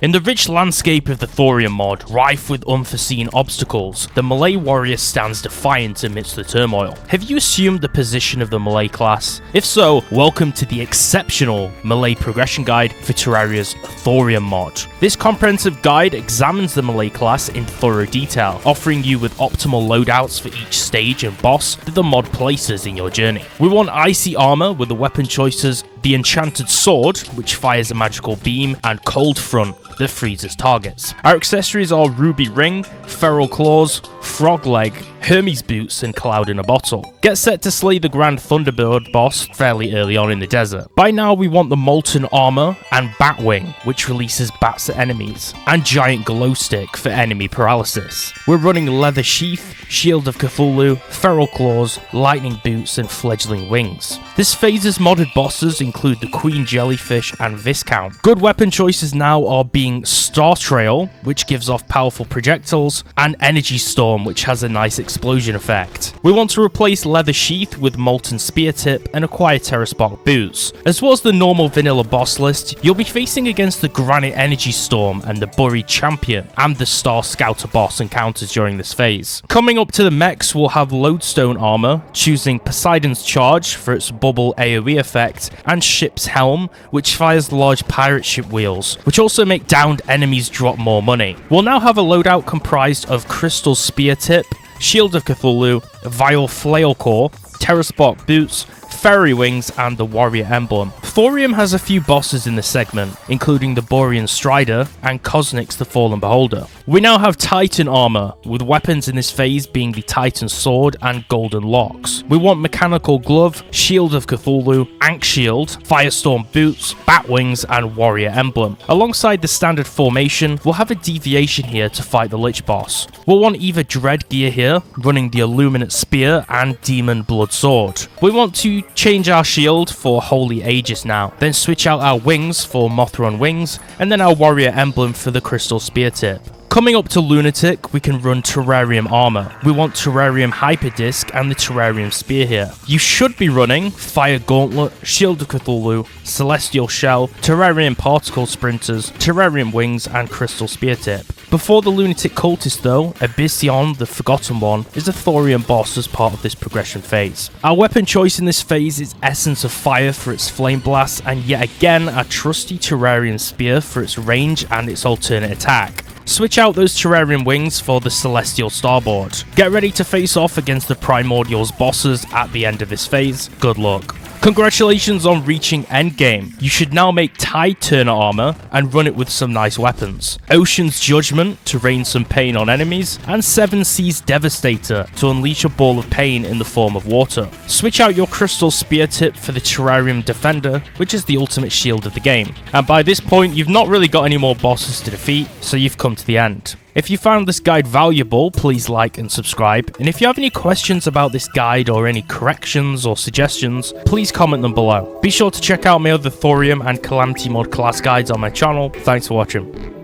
In the rich landscape of the Thorium mod, rife with unforeseen obstacles, the Melee warrior stands defiant amidst the turmoil. Have you assumed the position of the Melee class? If so, welcome to the exceptional Melee progression guide for Terraria's Thorium mod. This comprehensive guide examines the Melee class in thorough detail, offering you with optimal loadouts for each stage and boss that the mod places in your journey. We want icy armor with the weapon choices, the enchanted sword, which fires a magical beam, and cold front that freezes targets. Our accessories are ruby ring, feral claws, frog leg, Hermes boots, and cloud in a bottle. Get set to slay the Grand Thunderbird boss fairly early on in the desert. By now we want the molten armor and bat wing, which releases bats at enemies, and giant glow stick for enemy paralysis. We're running leather sheath, shield of Cthulhu, feral claws, lightning boots, and fledgling wings. This phase's modded bosses include the Queen Jellyfish and Viscount. Good weapon choices now are being Star Trail, which gives off powerful projectiles, and Energy Storm, which has a nice explosion effect. We want to replace Leather Sheath with Molten Spear Tip and acquire Terraspark boots. As well as the normal vanilla boss list, you'll be facing against the Granite Energy Storm and the Buried Champion, and the Star Scouter boss encounters during this phase. Coming up to the mechs, we'll have Lodestone armor, choosing Poseidon's Charge for its bubble AoE effect, and Ship's Helm, which fires large pirate ship wheels, which also make downed enemies drop more money. We'll now have a loadout comprised of Crystal Spear Tip, Shield of Cthulhu, Vile Flail Core, Terraspark boots, Fairy Wings, and the Warrior Emblem. Thorium has a few bosses in this segment, including the Borean Strider and Cosnix the Fallen Beholder. We now have Titan armor, with weapons in this phase being the Titan Sword and Golden Locks. We want Mechanical Glove, Shield of Cthulhu, Ankh Shield, Firestorm boots, Bat Wings, and Warrior Emblem. Alongside the standard formation, we'll have a deviation here to fight the Lich boss. We'll want either Dread gear here, running the Illuminate Spear and Demon Blood Sword. We want to change our shield for Holy Aegis now, then switch out our wings for Mothron wings, and then our Warrior Emblem for the Crystal Spear Tip. Coming up to Lunatic, we can run Terrarium armor. We want Terrarium Hyperdisc and the Terrarium Spear here. You should be running Fire Gauntlet, Shield of Cthulhu, Celestial Shell, Terrarium Particle Sprinters, Terrarium Wings, and Crystal Spear Tip. Before the Lunatic Cultist though, Abyssion, the Forgotten One, is a Thorium boss as part of this progression phase. Our weapon choice in this phase is Essence of Fire for its Flame Blast, and yet again our trusty Terrarium Spear for its range and its alternate attack. Switch out those Terrarium Wings for the Celestial Starboard. Get ready to face off against the Primordials bosses at the end of this phase. Good luck. Congratulations on reaching endgame. You should now make Tide Turner armor and run it with some nice weapons. Ocean's Judgment to rain some pain on enemies, and Seven Seas Devastator to unleash a ball of pain in the form of water. Switch out your Crystal Spear Tip for the Terrarium Defender, which is the ultimate shield of the game. And by this point, you've not really got any more bosses to defeat, so you've come to the end. If you found this guide valuable, please like and subscribe, and if you have any questions about this guide or any corrections or suggestions, please comment them below. Be sure to check out my other Thorium and Calamity mod class guides on my channel. Thanks for watching.